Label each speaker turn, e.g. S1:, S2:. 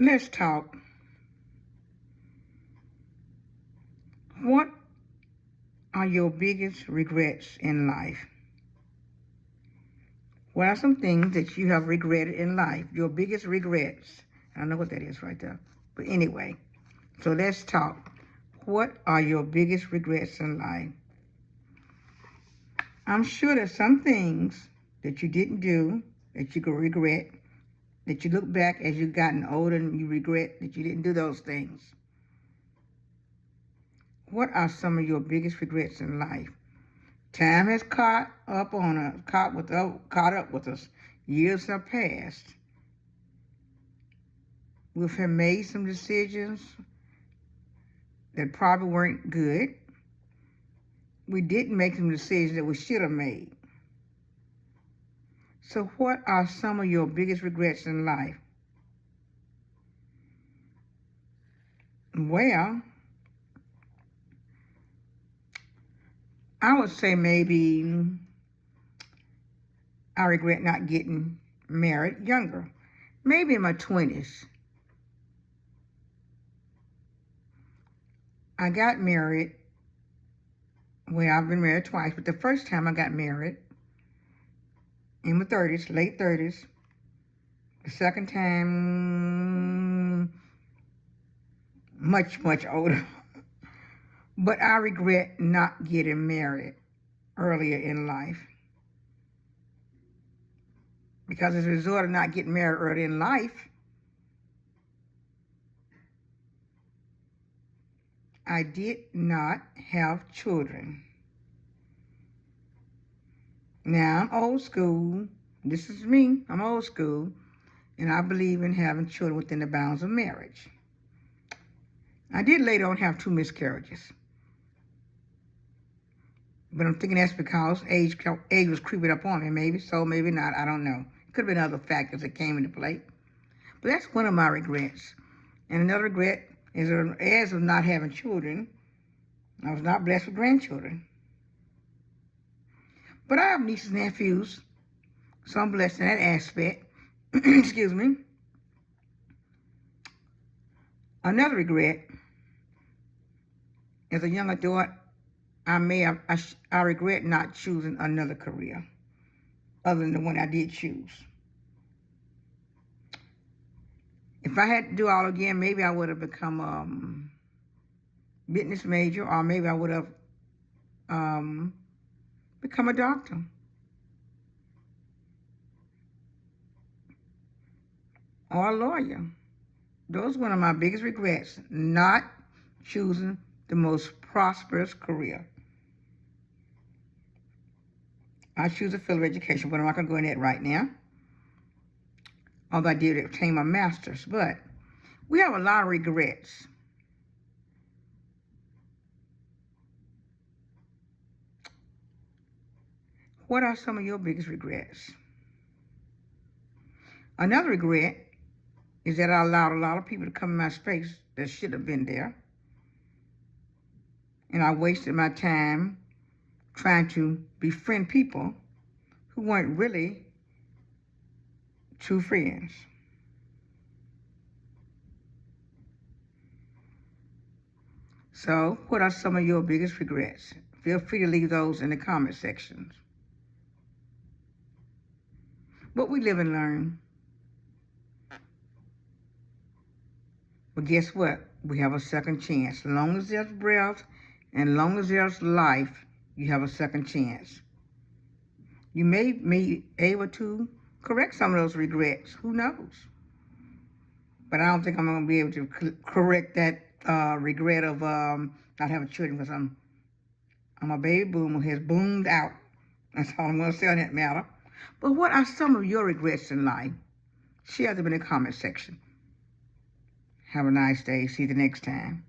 S1: Let's talk. What are your biggest regrets in life? What are some things that you have regretted in life? Your biggest regrets. I don't know what that is right there. But anyway, so let's talk. What are your biggest regrets in life? I'm sure there's some things that you didn't do that you could regret, that you look back as you've gotten older and you regret that you didn't do those things. What are some of your biggest regrets in life? Time has caught up with us. Years have passed. We have made some decisions that probably weren't good. We didn't make some decisions that we should have made. So what are some of your biggest regrets in life? Well, I would say maybe I regret not getting married younger. Maybe in my 20s. I got married. Well, I've been married twice, but the first time I got married in my 30s, late 30s. The second time, much, much older. But I regret not getting married earlier in life. Because as a result of not getting married early in life, I did not have children. Now, I'm old school. This is me. I'm old school. And I believe in having children within the bounds of marriage. I did later on have 2 miscarriages. But I'm thinking that's because age was creeping up on me. Maybe so, maybe not. I don't know. It could have been other factors that came into play. But that's one of my regrets. And another regret is as of not having children, I was not blessed with grandchildren. But I have nieces and nephews, so I'm blessed in that aspect. Excuse me. Another regret, as a young adult, I regret not choosing another career other than the one I did choose. If I had to do all again, maybe I would have become a business major, or maybe I would have become a doctor. Or a lawyer. Those are one of my biggest regrets, not choosing the most prosperous career. I choose a field of education, but I'm not going to go into that right now. Although I did obtain my master's, but we have a lot of regrets. What are some of your biggest regrets? Another regret is that I allowed a lot of people to come in my space that should have been there. And I wasted my time trying to befriend people who weren't really true friends. So, what are some of your biggest regrets? Feel free to leave those in the comment sections. But we live and learn. But guess what? We have a second chance. As long as there's breath and as long as there's life, you have a second chance. You may be able to correct some of those regrets. Who knows? But I don't think I'm going to be able to correct that regret of not having children, because I'm a baby boomer who has boomed out. That's all I'm going to say on that matter. But what are some of your regrets in life? Share them in the comment section. Have a nice day. See you the next time.